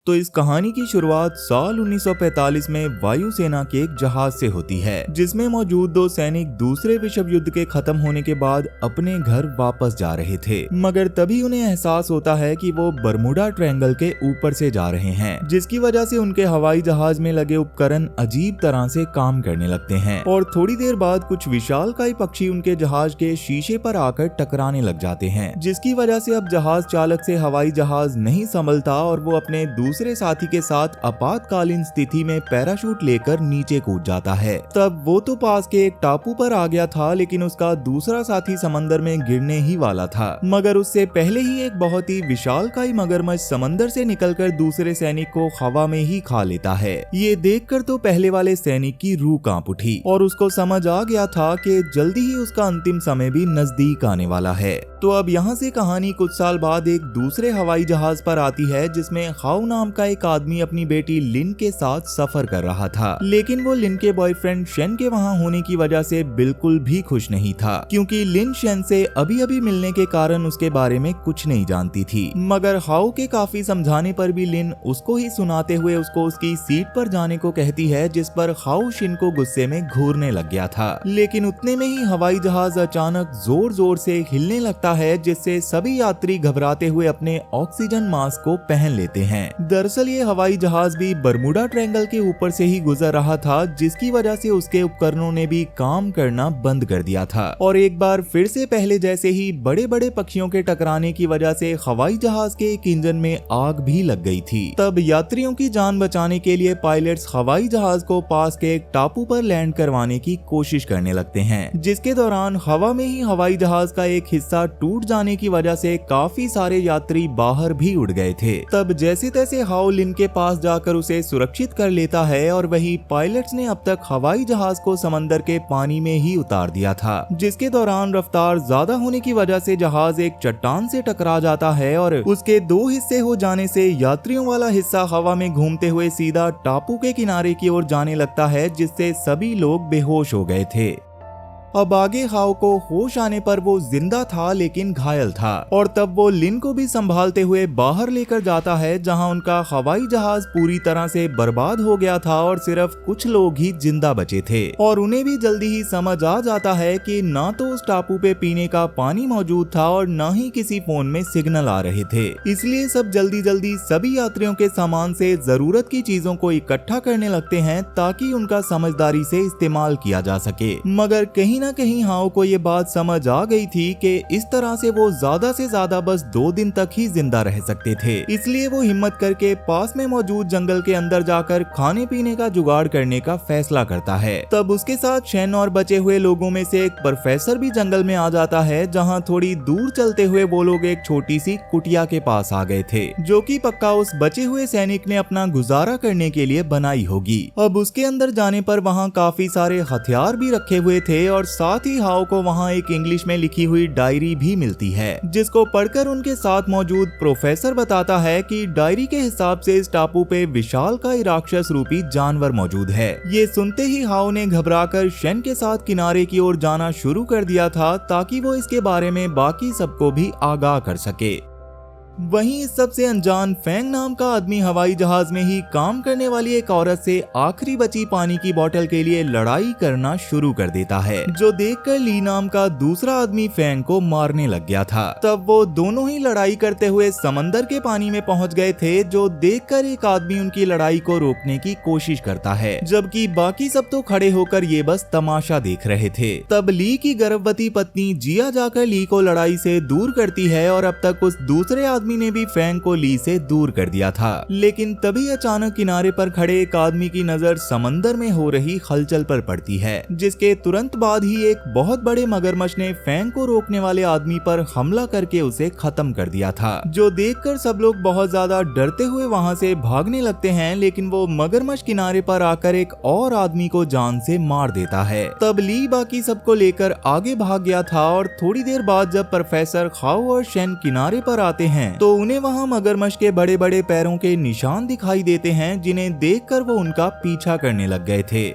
तो इस कहानी की शुरुआत साल 1945 में वायुसेना के एक जहाज से होती है, जिसमें मौजूद दो सैनिक दूसरे विश्व युद्ध के खत्म होने के बाद अपने घर वापस जा रहे थे। मगर तभी उन्हें एहसास होता है कि वो बरमुडा ट्रायंगल के ऊपर से जा रहे हैं, जिसकी वजह से उनके हवाई जहाज में लगे उपकरण अजीब तरह से काम करने लगते हैं। और थोड़ी देर बाद कुछ विशालकाय पक्षी उनके जहाज के शीशे पर आकर टकराने लग जाते हैं, जिसकी वजह से अब जहाज चालक से हवाई जहाज नहीं संभलता और वो अपने दूसरे साथी के साथ आपातकालीन स्थिति में पैराशूट लेकर नीचे कूद जाता है। तब वो तो पास के एक टापू पर आ गया था, लेकिन उसका दूसरा साथी समंदर में गिरने ही वाला था। मगर उससे पहले ही एक बहुत ही विशालकाय मगरमच्छ समंदर से निकलकर दूसरे सैनिक को हवा में ही खा लेता है। ये देखकर तो पहले वाले सैनिक की रूह कांप उठी और उसको समझ आ गया था कि जल्दी ही उसका अंतिम समय भी नजदीक आने वाला है। तो अब यहाँ से कहानी कुछ साल बाद एक दूसरे हवाई जहाज पर आती है, जिसमें हाउ नाम का एक आदमी अपनी बेटी लिन के साथ सफर कर रहा था। लेकिन वो लिन के बॉयफ्रेंड शेन के वहाँ होने की वजह से बिल्कुल भी खुश नहीं था, क्योंकि लिन शेन से अभी अभी मिलने के कारण उसके बारे में कुछ नहीं जानती थी। मगर हाउ के काफी समझाने पर भी लिन उसको ही सुनाते हुए उसको उसकी सीट पर जाने को कहती है, जिस पर हाउ शिन को गुस्से में घूरने लग गया था। लेकिन उतने में ही हवाई जहाज अचानक जोर जोर से हिलने लगता है, जिससे सभी यात्री घबराते हुए अपने ऑक्सीजन मास्क को पहन लेते हैं। दरअसल ये हवाई जहाज भी बरमुडा ट्रायंगल के ऊपर से ही गुजर रहा था, जिसकी वजह से उसके उपकरणों ने भी काम करना बंद कर दिया था। और एक बार फिर से पहले जैसे ही बड़े बड़े पक्षियों के टकराने की वजह से हवाई जहाज के एक इंजन में आग भी लग गई थी। तब यात्रियों की जान बचाने के लिए पायलट्स हवाई जहाज को पास के एक टापू पर लैंड करवाने की कोशिश करने लगते हैं, जिसके दौरान हवा में ही हवाई जहाज का एक हिस्सा टूट जाने की वजह से काफी सारे यात्री बाहर भी उड़ गए थे। तब जैसे तैसे हाउ लिन के पास जाकर उसे सुरक्षित कर लेता है और वही पायलट्स ने अब तक हवाई जहाज को समंदर के पानी में ही उतार दिया था, जिसके दौरान रफ्तार ज्यादा होने की वजह से जहाज एक चट्टान से टकरा जाता है और उसके दो हिस्से हो जाने से यात्रियों वाला हिस्सा हवा में घूमते हुए सीधा टापू के किनारे की ओर जाने लगता है, जिससे सभी लोग बेहोश हो गए थे। अब आगे हाउ को होश आने पर वो जिंदा था लेकिन घायल था, और तब वो लिन को भी संभालते हुए बाहर लेकर जाता है, जहां उनका हवाई जहाज पूरी तरह से बर्बाद हो गया था और सिर्फ कुछ लोग ही जिंदा बचे थे। और उन्हें भी जल्दी ही समझ आ जाता है कि ना तो उस टापू पे पीने का पानी मौजूद था और ना ही किसी फोन में सिग्नल आ रहे थे। इसलिए सब जल्दी जल्दी सभी यात्रियों के सामान से जरूरत की चीजों को इकट्ठा करने लगते हैं, ताकि उनका समझदारी से इस्तेमाल किया जा सके। मगर कहीं ना कहीं हाउ को ये बात समझ आ गई थी कि इस तरह से वो ज्यादा से ज्यादा बस 2 दिन तक ही जिंदा रह सकते थे। इसलिए वो हिम्मत करके पास में मौजूद जंगल के अंदर जाकर खाने पीने का जुगाड़ करने का फैसला करता है। तब उसके साथ शेन और बचे हुए लोगों में से एक प्रोफेसर भी जंगल में आ जाता है, जहाँ थोड़ी दूर चलते हुए वो लोग एक छोटी सी कुटिया के पास आ गए थे, जो कि पक्का उस बचे हुए सैनिक ने अपना गुजारा करने के लिए बनाई होगी। अब उसके अंदर जाने पर वहाँ काफी सारे हथियार भी रखे हुए थे और साथ ही हाउ को वहाँ एक इंग्लिश में लिखी हुई डायरी भी मिलती है, जिसको पढ़कर उनके साथ मौजूद प्रोफेसर बताता है कि डायरी के हिसाब से इस टापू पे विशालकाय राक्षस रूपी जानवर मौजूद है। ये सुनते ही हाउ ने घबराकर शेन के साथ किनारे की ओर जाना शुरू कर दिया था, ताकि वो इसके बारे में बाकी सबको भी आगाह कर सके। वहीं इस सबसे अनजान फेंग नाम का आदमी हवाई जहाज में ही काम करने वाली एक औरत से आखिरी बची पानी की बोतल के लिए लड़ाई करना शुरू कर देता है, जो देखकर ली नाम का दूसरा आदमी फेंग को मारने लग गया था। तब वो दोनों ही लड़ाई करते हुए समंदर के पानी में पहुंच गए थे, जो देखकर एक आदमी उनकी लड़ाई को रोकने की कोशिश करता है, जबकि बाकी सब तो खड़े होकर ये बस तमाशा देख रहे थे। तब ली की गर्भवती पत्नी जिया जाकर ली को लड़ाई से दूर करती है, और अब तक उस दूसरे आदमी ने भी फेंग को ली से दूर कर दिया था। लेकिन तभी अचानक किनारे पर खड़े एक आदमी की नजर समंदर में हो रही हलचल पर पड़ती है, जिसके तुरंत बाद ही एक बहुत बड़े मगरमच्छ ने फेंग को रोकने वाले आदमी पर हमला करके उसे खत्म कर दिया था, जो देखकर सब लोग बहुत ज्यादा डरते हुए वहां से भागने लगते हैं। लेकिन वो मगरमच्छ किनारे पर आकर एक और आदमी को जान से मार देता है। तब ली बाकी सबको लेकर आगे भाग गया था, और थोड़ी देर बाद जब प्रोफेसर हाउ और शेन किनारे पर आते हैं तो उन्हें वहां मगरमच्छ के बड़े बड़े पैरों के निशान दिखाई देते हैं, जिन्हें देखकर वो उनका पीछा करने लग गए थे।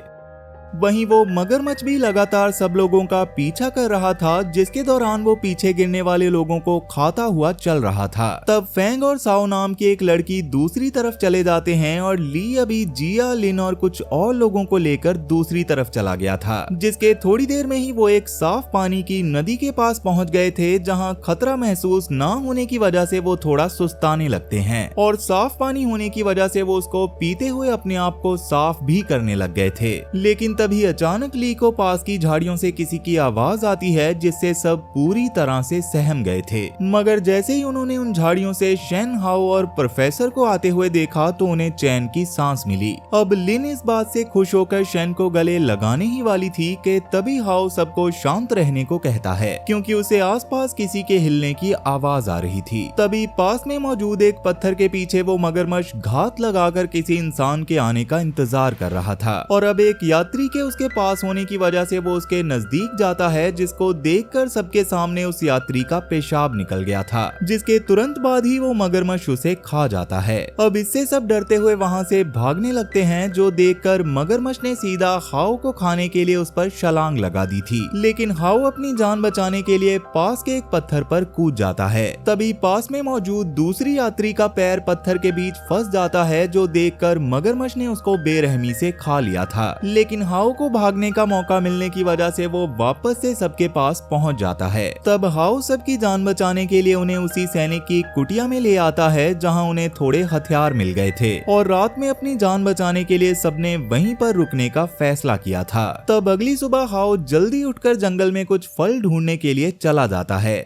वहीं वो मगरमच्छ भी लगातार सब लोगों का पीछा कर रहा था, जिसके दौरान वो पीछे गिरने वाले लोगों को खाता हुआ चल रहा था। तब फेंग और साओ नाम की एक लड़की दूसरी तरफ चले जाते हैं और ली अभी जिया, लिन और कुछ और लोगों को लेकर दूसरी तरफ चला गया था, जिसके थोड़ी देर में ही वो एक साफ पानी की नदी के पास पहुंच गए थे, जहां खतरा महसूस न होने की वजह से वो थोड़ा सुस्ताने लगते हैं और साफ पानी होने की वजह से वो उसको पीते हुए अपने आप को साफ भी करने लग गए थे। लेकिन तभी अचानक ली को पास की झाड़ियों से किसी की आवाज आती है, जिससे सब पूरी तरह से सहम गए थे। मगर जैसे ही उन्होंने उन झाड़ियों से शेन, हाओ और प्रोफेसर को आते हुए देखा तो उन्हें चैन की सांस मिली। अब लिन इस बात से खुश होकर शेन को गले लगाने ही वाली थी कि तभी हाओ सबको शांत रहने को कहता है, क्योंकि उसे आसपास किसी के हिलने की आवाज आ रही थी। तभी पास में मौजूद एक पत्थर के पीछे वो मगरमच्छ घात लगाकर किसी इंसान के आने का इंतजार कर रहा था और अब एक यात्री के उसके पास होने की वजह से वो उसके नजदीक जाता है, जिसको देखकर सबके सामने उस यात्री का पेशाब निकल गया था, जिसके तुरंत बाद ही वो मगरमच्छ उसे खा जाता है। अब इससे सब डरते हुए वहाँ से भागने लगते हैं, जो देखकर मगरमच्छ ने सीधा हाओ को खाने के लिए उस पर छलांग लगा दी थी। लेकिन हाओ अपनी जान बचाने के लिए पास के एक पत्थर पर कूद जाता है। तभी पास में मौजूद दूसरी यात्री का पैर पत्थर के बीच फंस जाता है, जो देखकर मगरमच्छ ने उसको बेरहमी से खा लिया था। लेकिन हाओ को भागने का मौका मिलने की वजह से वो वापस से सबके पास पहुंच जाता है। तब हाओ सबकी जान बचाने के लिए उन्हें उसी सैनिक की कुटिया में ले आता है, जहां उन्हें थोड़े हथियार मिल गए थे और रात में अपनी जान बचाने के लिए सबने वहीं पर रुकने का फैसला किया था। तब अगली सुबह हाओ जल्दी उठकर जंगल में कुछ फल ढूंढने के लिए चला जाता है।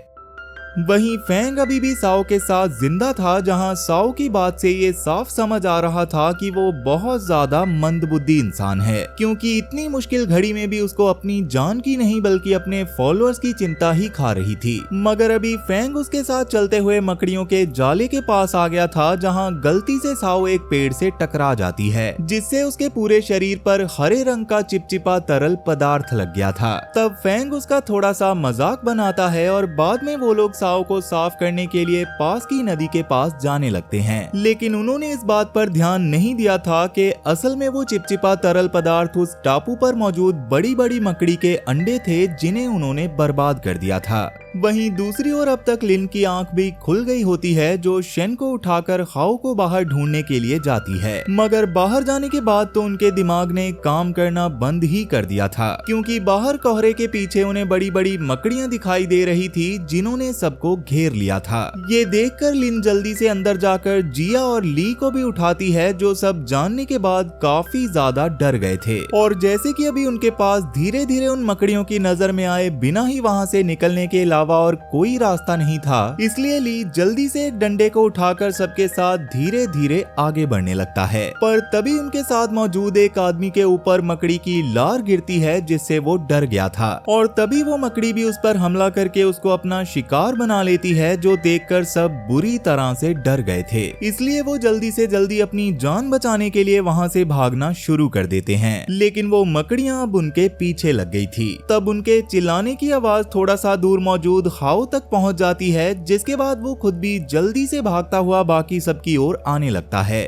वहीं फेंग अभी भी साओ के साथ जिंदा था, जहां साओ की बात से ये साफ समझ आ रहा था कि वो बहुत ज्यादा मंदबुद्धि इंसान है, क्योंकि इतनी मुश्किल घड़ी में भी उसको अपनी जान की नहीं बल्कि अपने फॉलोअर्स की चिंता ही खा रही थी। मगर अभी फेंग उसके साथ चलते हुए मकड़ियों के जाले के पास आ गया था, जहां गलती से साओ एक पेड़ से टकरा जाती है, जिससे उसके पूरे शरीर पर हरे रंग का चिपचिपा तरल पदार्थ लग गया था। तब फेंग उसका थोड़ा सा मजाक बनाता है और बाद में वो लोग साओ को साफ करने के लिए पास की नदी के पास जाने लगते हैं। लेकिन उन्होंने इस बात पर ध्यान नहीं दिया था कि असल में वो चिपचिपा तरल पदार्थ उस टापू पर मौजूद बड़ी बड़ी मकड़ी के अंडे थे, जिन्हें उन्होंने बर्बाद कर दिया था। वहीं दूसरी ओर अब तक लिन की आंख भी खुल गई होती है, जो शेन को उठाकर हाओ को बाहर ढूंढने के लिए जाती है। मगर बाहर जाने के बाद तो उनके दिमाग ने काम करना बंद ही कर दिया था, क्योंकि बाहर कोहरे के पीछे उन्हें बड़ी बड़ी मकड़ियां दिखाई दे रही थी, जिन्होंने सबको घेर लिया था। ये देखकर लिन जल्दी से अंदर जाकर जिया और ली को भी उठाती है, जो सब जानने के बाद काफी ज्यादा डर गए थे। और जैसे कि अभी उनके पास धीरे धीरे उन मकड़ियों की नजर में आए बिना ही वहाँ से निकलने के और कोई रास्ता नहीं था, इसलिए ली जल्दी से एक डंडे को उठाकर सबके साथ धीरे धीरे आगे बढ़ने लगता है। पर तभी उनके साथ मौजूद एक आदमी के ऊपर मकड़ी की लार गिरती है, जिससे वो डर गया था और तभी वो मकड़ी भी उस पर हमला करके उसको अपना शिकार बना लेती है, जो देखकर सब बुरी तरह से डर गए थे। इसलिए वो जल्दी से जल्दी अपनी जान बचाने के लिए वहाँ से भागना शुरू कर देते हैं। लेकिन वो मकड़ियां अब उनके पीछे लग गई थी। तब उनके चिल्लाने की आवाज थोड़ा सा दूर मौजूद हाओ तक पहुंच जाती है, जिसके बाद वो खुद भी जल्दी से भागता हुआ बाकी सबकी ओर आने लगता है।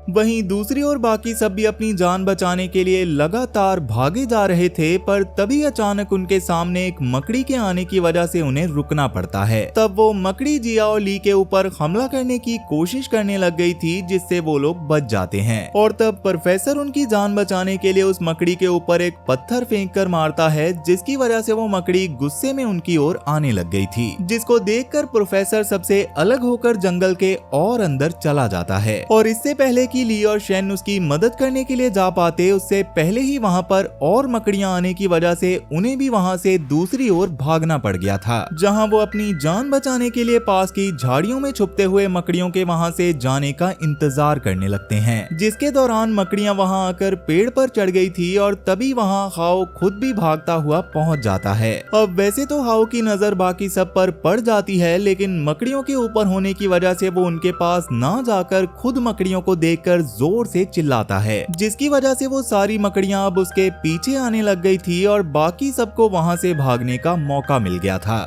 वहीं दूसरी ओर बाकी सब भी अपनी जान बचाने के लिए लगातार भागे जा रहे थे, पर तभी अचानक उनके सामने एक मकड़ी के आने की वजह से उन्हें रुकना पड़ता है। तब वो मकड़ी जिया और ली के ऊपर हमला करने की कोशिश करने लग गई थी, जिससे वो लोग बच जाते हैं। और तब प्रोफेसर उनकी जान बचाने के लिए उस मकड़ी के ऊपर एक पत्थर फेंक कर मारता है, जिसकी वजह से वो मकड़ी गुस्से में उनकी ओर आने लग गई थी, जिसको देखकर प्रोफेसर सबसे अलग होकर जंगल के और अंदर चला जाता है। और इससे पहले ली और शेन उसकी मदद करने के लिए जा पाते, उससे पहले ही वहाँ पर और मकड़ियां आने की वजह से उन्हें भी वहाँ से दूसरी ओर भागना पड़ गया था, जहाँ वो अपनी जान बचाने के लिए पास की झाड़ियों में छुपते हुए मकड़ियों के वहाँ से जाने का इंतजार करने लगते हैं। जिसके दौरान मकड़ियां वहाँ आकर पेड़ पर चढ़ गई थी और तभी वहाँ हाओ खुद भी भागता हुआ पहुँच जाता है। अब वैसे तो हाओ की नजर बाकी सब पर पड़ जाती है, लेकिन मकड़ियों के ऊपर होने की वजह से वो उनके पास ना जाकर खुद मकड़ियों को देखकर जोर से चिल्लाता है, जिसकी वजह से वो सारी मकड़ियां अब उसके पीछे आने लग गई थी और बाकी सबको वहां से भागने का मौका मिल गया था।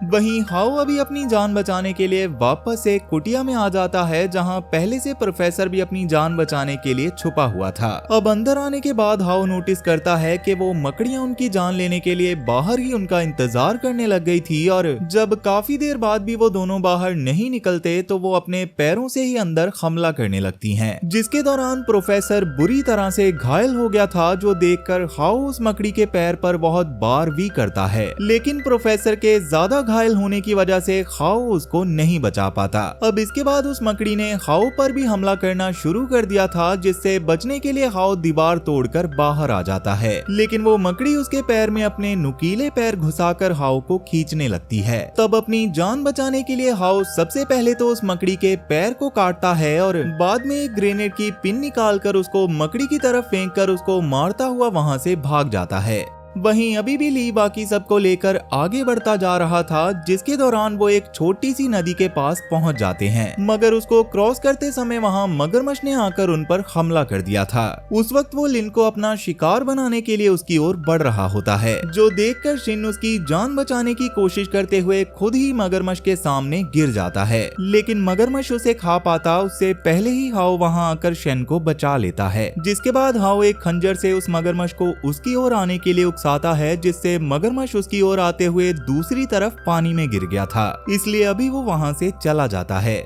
वहीं हाओ अभी अपनी जान बचाने के लिए वापस एक कुटिया में आ जाता है, जहां पहले से प्रोफेसर भी अपनी जान बचाने के लिए छुपा हुआ था। अब अंदर आने के बाद हाओ नोटिस करता है कि वो मकड़ियां उनकी जान लेने के लिए बाहर ही उनका इंतजार करने लग गई थी, और जब काफी देर बाद भी वो दोनों बाहर नहीं निकलते तो वो अपने पैरों से ही अंदर हमला करने लगती हैं, जिसके दौरान प्रोफेसर बुरी तरह से घायल हो गया था, जो देखकर हाओ उस मकड़ी के पैर पर बहुत बार भी करता है। लेकिन प्रोफेसर के ज्यादा घायल होने की वजह से हाओ उसको नहीं बचा पाता। अब इसके बाद उस मकड़ी ने हाओ पर भी हमला करना शुरू कर दिया था, जिससे बचने के लिए हाओ दीवार तोड़कर बाहर आ जाता है। लेकिन वो मकड़ी उसके पैर में अपने नुकीले पैर घुसाकर हाओ को खींचने लगती है। तब अपनी जान बचाने के लिए हाओ सबसे पहले तो उस मकड़ी के पैर को काटता है और बाद में एक ग्रेनेड की पिन निकालकर उसको मकड़ी की तरफ फेंककर उसको मारता हुआ वहां से भाग जाता है। वहीं अभी भी ली बाकी सबको लेकर आगे बढ़ता जा रहा था, जिसके दौरान वो एक छोटी सी नदी के पास पहुंच जाते हैं, मगर उसको क्रॉस करते समय वहां मगरमच्छ ने आकर उन पर हमला कर दिया था। उस वक्त वो लिन को अपना शिकार बनाने के लिए उसकी ओर बढ़ रहा होता है, जो देखकर शिन उसकी जान बचाने की कोशिश करते हुए खुद ही मगरमच्छ के सामने गिर जाता है। लेकिन मगरमच्छ उसे खा पाता उससे पहले ही हाओ वहां आकर शिन को बचा लेता है, जिसके बाद हाओ एक खंजर से उस मगरमच्छ को उसकी ओर आने के लिए आता है, जिससे मगरमच्छ उसकी ओर आते हुए दूसरी तरफ पानी में गिर गया था, इसलिए अभी वो वहां से चला जाता है।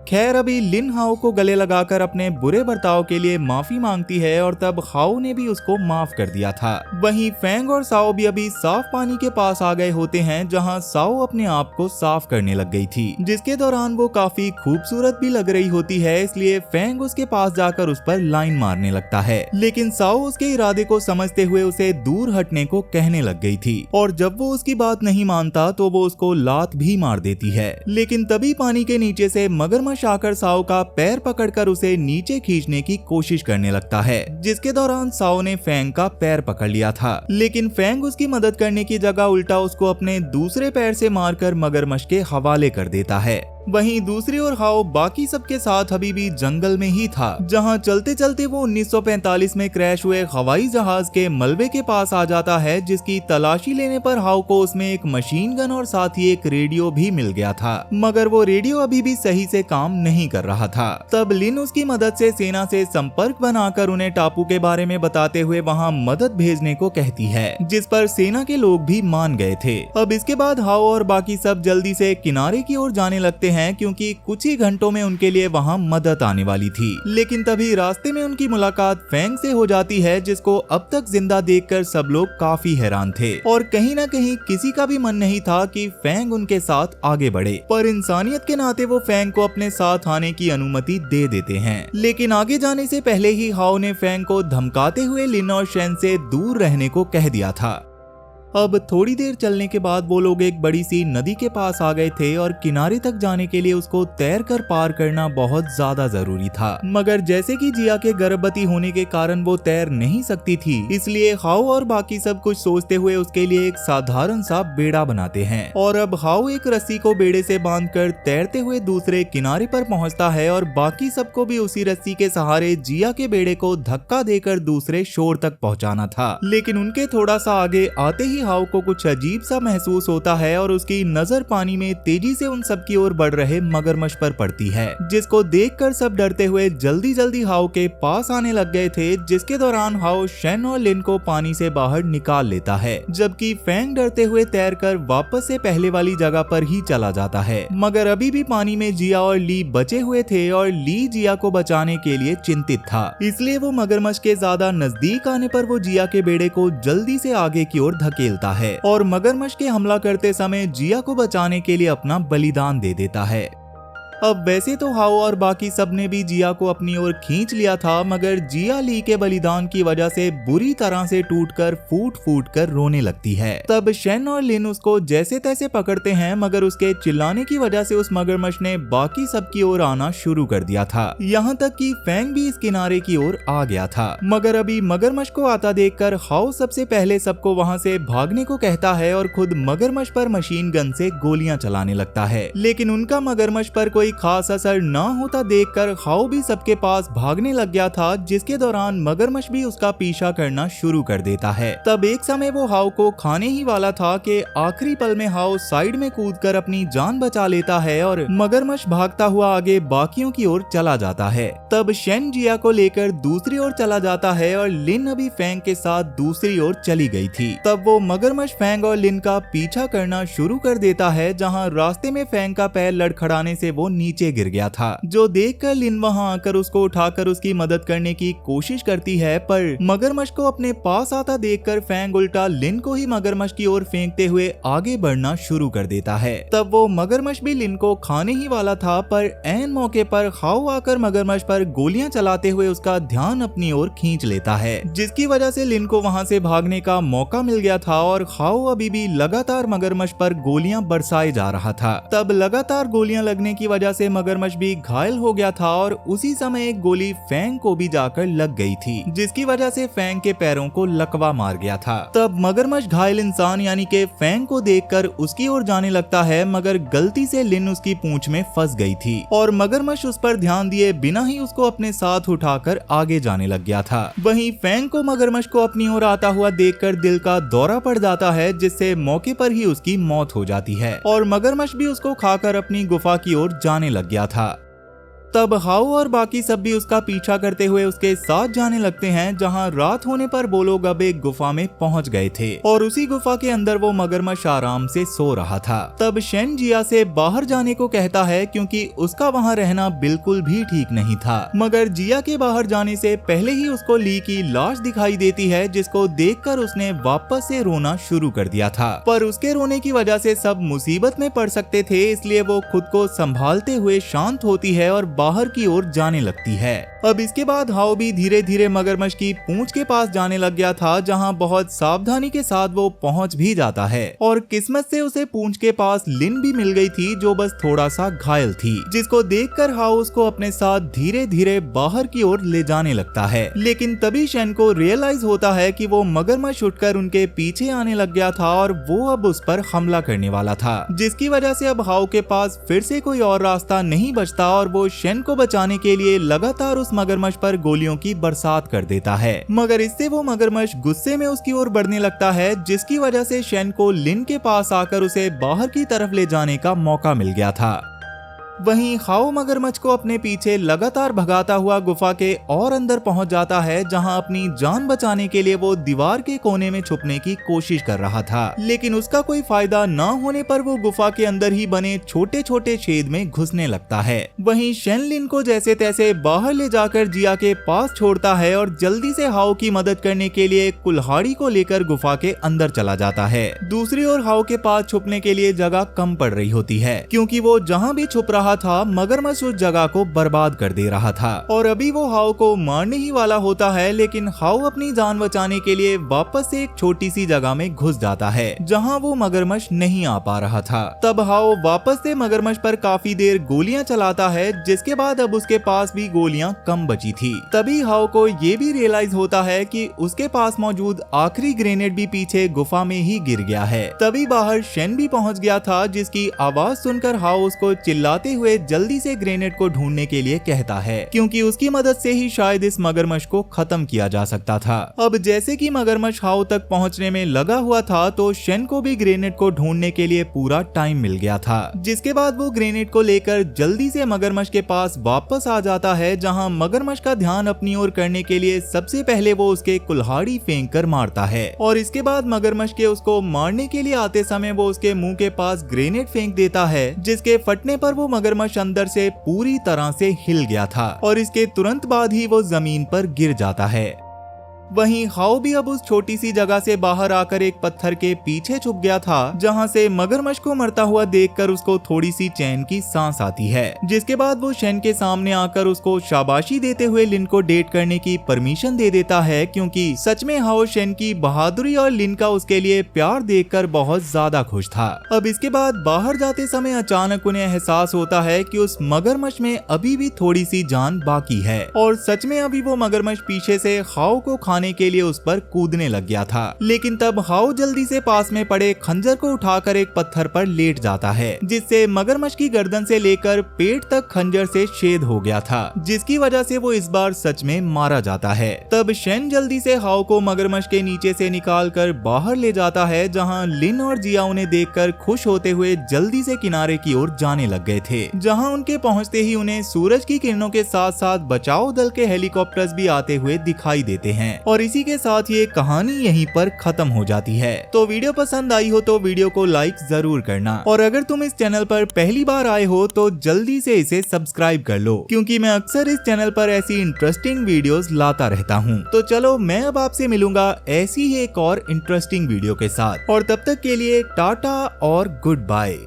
खैर अभी लिन हाओ को गले लगाकर अपने बुरे बर्ताव के लिए माफी मांगती है, और तब हाओ ने भी उसको माफ कर दिया था। वहीं फैंग और साओ भी अभी साफ पानी के पास आ गए होते हैं, जहां साओ अपने आप को साफ करने लग गई थी, जिसके दौरान वो काफी खूबसूरत भी लग रही होती है, इसलिए फैंग उसके पास जाकर उस पर लाइन मारने लगता है। लेकिन साओ उसके इरादे को समझते हुए उसे दूर हटने को कहने लग गई थी, और जब वो उसकी बात नहीं मानता तो वो उसको लात भी मार देती है। लेकिन तभी पानी के नीचे से मगरमच्छ आकर साओ का पैर पकड़कर उसे नीचे खींचने की कोशिश करने लगता है, जिसके दौरान साओ ने फैंग का पैर पकड़ लिया था। लेकिन फैंग उसकी मदद करने की जगह उल्टा उसको अपने दूसरे पैर से मारकर मगरमच्छ के हवाले कर देता है। वहीं दूसरी ओर हाओ बाकी सबके साथ अभी भी जंगल में ही था, जहां चलते चलते वो 1945 में क्रैश हुए हवाई जहाज के मलबे के पास आ जाता है, जिसकी तलाशी लेने पर हाओ को उसमें एक मशीन गन और साथ ही एक रेडियो भी मिल गया था, मगर वो रेडियो अभी भी सही से काम नहीं कर रहा था। तब लिन उसकी मदद से सेना से संपर्क बनाकर उन्हें टापू के बारे में बताते हुए वहां मदद भेजने को कहती है, जिस पर सेना के लोग भी मान गए थे। अब इसके बाद हाओ और बाकी सब जल्दी से किनारे की ओर जाने लगते हैं, क्योंकि कुछ ही घंटों में उनके लिए वहां मदद आने वाली थी। लेकिन तभी रास्ते में उनकी मुलाकात फैंग से हो जाती है, जिसको अब तक जिंदा देखकर सब लोग काफी हैरान थे, और कहीं न कहीं किसी का भी मन नहीं था कि फैंग उनके साथ आगे बढ़े। पर इंसानियत के नाते वो फैंग को अपने साथ आने की अनुमति दे देते हैं। लेकिन आगे जाने से पहले ही हाओ ने फैंग को धमकाते हुए लिन और शेन से दूर रहने को कह दिया था। अब थोड़ी देर चलने के बाद वो लोग एक बड़ी सी नदी के पास आ गए थे, और किनारे तक जाने के लिए उसको तैरकर पार करना बहुत ज्यादा जरूरी था, मगर जैसे कि जिया के गर्भवती होने के कारण वो तैर नहीं सकती थी, इसलिए हाओ और बाकी सब कुछ सोचते हुए उसके लिए एक साधारण सा बेड़ा बनाते हैं। और अब हाओ एक रस्सी को बेड़े से बांधकर तैरते हुए दूसरे किनारे पर पहुंचता है, और बाकी सबको भी उसी रस्सी के सहारे जिया के बेड़े को धक्का देकर दूसरे शोर तक पहुंचाना था। लेकिन उनके थोड़ा सा आगे आते ही हाओ को कुछ अजीब सा महसूस होता है, और उसकी नजर पानी में तेजी से उन सब की ओर बढ़ रहे मगरमच्छ पर पड़ती है, जिसको देखकर सब डरते हुए जल्दी जल्दी हाओ के पास आने लग गए थे, जिसके दौरान हाओ शेन और लिन को पानी से बाहर निकाल लेता है, जबकि फैंग डरते हुए तैरकर वापस से पहले वाली जगह पर ही चला जाता है। मगर अभी भी पानी में जिया और ली बचे हुए थे, और ली जिया को बचाने के लिए चिंतित था, इसलिए वो मगरमच्छ के ज्यादा नजदीक आने पर वो जिया के बेड़े को जल्दी से आगे की ओर धकेल है, और मगरमच्छ के हमला करते समय जिया को बचाने के लिए अपना बलिदान दे देता है। अब वैसे तो हाओ और बाकी सब ने भी जिया को अपनी ओर खींच लिया था, मगर जिया ली के बलिदान की वजह से बुरी तरह से टूटकर फूट फूट कर रोने लगती है। तब शेन और लिन उसको जैसे तैसे पकड़ते हैं, मगर उसके चिल्लाने की वजह से उस मगरमच्छ ने बाकी सब की ओर आना शुरू कर दिया था, यहाँ तक कि फैंग भी इस किनारे की ओर आ गया था। मगर अभी मगरमच्छ को आता देखकर हाओ सबसे पहले सबको वहाँ से भागने को कहता है, और खुद मगरमच्छ पर मशीन गन से गोलियां चलाने लगता है। लेकिन उनका मगरमच्छ पर कोई कोई खास असर न होता देखकर हाओ भी सबके पास भागने लग गया था, जिसके दौरान मगरमच्छ भी उसका पीछा करना शुरू कर देता है। तब एक समय वो हाओ को खाने ही वाला था कि आखिरी पल में हाओ साइड में कूदकर अपनी जान बचा लेता है और मगरमच्छ भागता हुआ आगे बाकियों की ओर चला जाता है। तब शेन जिया को लेकर दूसरी ओर चला जाता है और लिन अभी फैंग के साथ दूसरी ओर चली गई थी। तब वो मगरमच्छ फैंग और लिन का पीछा करना शुरू कर देता है, जहां रास्ते में फैंग का पैर लड़खड़ाने से वो नीचे गिर गया था, जो देखकर लिन वहां आकर उसको उठाकर उसकी मदद करने की कोशिश करती है। पर मगरमच्छ को अपने पास आता देखकर फैंग उल्टा लिन को ही मगरमच्छ की ओर फेंकते हुए आगे बढ़ना शुरू कर देता है। तब वो मगरमच्छ भी लिन को खाने ही वाला था, पर ऐन मौके पर हाओ आकर मगरमच्छ पर गोलियां चलाते हुए उसका ध्यान अपनी ओर खींच लेता है, जिसकी वजह से लिन को वहां से भागने का मौका मिल गया था और हाओ अभी भी लगातार मगरमच्छ पर गोलियां बरसाए जा रहा था। तब लगातार गोलियां लगने की वजह से मगरमच्छ भी घायल हो गया था और उसी समय एक गोली फैंग को भी जाकर लग गई थी, जिसकी वजह से फैंग के पैरों को लकवा मार गया था। तब मगरमच्छ घायल इंसान यानी के फैंग को देखकर उसकी ओर जाने लगता है, मगर गलती से लिन उसकी पूंछ में फंस गई थी और मगरमच्छ उस पर ध्यान दिए बिना ही उसको अपने साथ उठाकर आगे जाने लग गया था। वहीं फैंग को मगरमच्छ को अपनी ओर आता हुआ देखकर दिल का दौरा पड़ जाता है, जिससे मौके पर ही उसकी मौत हो जाती है और मगरमच्छ भी उसको खाकर अपनी गुफा की ओर जाने लग गया था। तब हाओ और बाकी सब भी उसका पीछा करते हुए उसके साथ जाने लगते हैं, जहां रात होने पर वो लोग अब एक गुफा में पहुंच गए थे और उसी गुफा के अंदर वो मगरमच्छ आराम से सो रहा था। तब शेन जिया से बाहर जाने को कहता है, क्योंकि उसका वहां रहना बिल्कुल भी ठीक नहीं था। मगर जिया के बाहर जाने से पहले ही उसको ली की लाश दिखाई देती है, जिसको देखकर उसने वापस से रोना शुरू कर दिया था। पर उसके रोने की वजह से सब मुसीबत में पड़ सकते थे, इसलिए वो खुद को संभालते हुए शांत होती है और बाहर की ओर जाने लगती है। अब इसके बाद हाओ भी धीरे धीरे मगरमच्छ की पूंछ के पास जाने लग गया था, जहां बहुत सावधानी के साथ वो पहुंच भी जाता है और किस्मत से उसे पूंछ के पास लिन भी मिल गई थी, जो बस थोड़ा सा घायल थी, जिसको देखकर हाओ उसको अपने साथ धीरे धीरे बाहर की ओर ले जाने लगता है। लेकिन तभी शेन को रियलाइज होता है कि वो मगरमच्छ उठकर उनके पीछे आने लग गया था और वो अब उस पर हमला करने वाला था, जिसकी वजह से अब हाओ के पास फिर से कोई और रास्ता नहीं बचता और वो शेन को बचाने के लिए लगातार उस मगरमच्छ पर गोलियों की बरसात कर देता है। मगर इससे वो मगरमच्छ गुस्से में उसकी ओर बढ़ने लगता है, जिसकी वजह से शेन को लिन के पास आकर उसे बाहर की तरफ ले जाने का मौका मिल गया था। वहीं हाओ मगरमच्छ को अपने पीछे लगातार भगाता हुआ गुफा के और अंदर पहुंच जाता है, जहां अपनी जान बचाने के लिए वो दीवार के कोने में छुपने की कोशिश कर रहा था। लेकिन उसका कोई फायदा न होने पर वो गुफा के अंदर ही बने छोटे छोटे छेद में घुसने लगता है। वहीं शेन लिन को जैसे तैसे बाहर ले जाकर जिया के पास छोड़ता है और जल्दी से हाओ की मदद करने के लिए कुल्हाड़ी को लेकर गुफा के अंदर चला जाता है। दूसरी ओर हाओ के पास छुपने के लिए जगह कम पड़ रही होती है, क्योंकि वो जहाँ भी छुप रहा था मगरमच्छ उस जगह को बर्बाद कर दे रहा था और अभी वो हाओ को मारने ही वाला होता है। लेकिन हाओ अपनी जान बचाने के लिए वापस से एक छोटी सी जगह में घुस जाता है, जहां वो मगरमच्छ नहीं आ पा रहा था। तब हाओ वापस से मगरमच्छ पर काफी देर गोलियां चलाता है, जिसके बाद अब उसके पास भी गोलियां कम बची थी। तभी हाओ को ये भी रियलाइज होता है कि उसके पास मौजूद आखिरी ग्रेनेड भी पीछे गुफा में ही गिर गया है। तभी बाहर शेन भी पहुंच गया था, जिसकी आवाज सुनकर हाओ उसको चिल्लाते हुए जल्दी से ग्रेनेड को ढूंढने के लिए कहता है, क्योंकि उसकी मदद से ही शायद इस मगरमच्छ को खत्म किया जा सकता था। अब जैसे कि मगरमच्छ हाओ तक पहुंचने में लगा हुआ था, तो शेन को भी ग्रेनेड को ढूंढने के लिए पूरा टाइम मिल गया था, जिसके बाद वो ग्रेनेड को लेकर जल्दी से मगरमच्छ के पास वापस आ जाता है, जहां मगरमच्छ का ध्यान अपनी ओर करने के लिए सबसे पहले वो उसके कुल्हाड़ी फेंक कर मारता है और इसके बाद मगरमच्छ के उसको मारने के लिए आते समय वो उसके मुंह के पास ग्रेनेड फेंक देता है, जिसके फटने पर वो मगरमच्छ अंदर से पूरी तरह से हिल गया था और इसके तुरंत बाद ही वो जमीन पर गिर जाता है। वहीं हाओ भी अब उस छोटी सी जगह से बाहर आकर एक पत्थर के पीछे छुप गया था, जहां से मगरमच्छ को मरता हुआ देखकर उसको थोड़ी सी चैन की सांस आती है, जिसके बाद वो शेन के सामने आकर उसको शाबाशी देते हुए लिन को डेट करने की परमिशन दे देता है, क्योंकि सच में हाओ शेन की बहादुरी और लिन का उसके लिए प्यार देखकर बहुत ज्यादा खुश था। अब इसके बाद बाहर जाते समय अचानक उन्हें एहसास होता है कि उस मगरमच्छ में अभी भी थोड़ी सी जान बाकी है और सच में अभी वो मगरमच्छ पीछे से हाओ को खाने के लिए उस पर कूदने लग गया था, लेकिन तब हाउ जल्दी से पास में पड़े खंजर को उठाकर एक पत्थर पर लेट जाता है, जिससे मगरमच्छ की गर्दन से लेकर पेट तक खंजर से छेद हो गया था, जिसकी वजह से वो इस बार सच में मारा जाता है। तब शेन जल्दी से हाउ को मगरमच्छ के नीचे से निकालकर बाहर ले जाता है, जहां लिन और जिया उन्हें देखकर खुश होते हुए जल्दी से किनारे की ओर जाने लग गए थे, जहां उनके पहुंचते ही उन्हें सूरज की किरणों के साथ साथ बचाव दल के हेलीकॉप्टर्स भी आते हुए दिखाई देते हैं। और इसी के साथ ये कहानी यहीं पर खत्म हो जाती है। तो वीडियो पसंद आई हो तो वीडियो को लाइक जरूर करना, और अगर तुम इस चैनल पर पहली बार आए हो तो जल्दी से इसे सब्सक्राइब कर लो, क्योंकि मैं अक्सर इस चैनल पर ऐसी इंटरेस्टिंग वीडियोस लाता रहता हूँ। तो चलो मैं अब आपसे मिलूंगा ऐसी ही एक और इंटरेस्टिंग वीडियो के साथ, और तब तक के लिए टाटा और गुड बाय।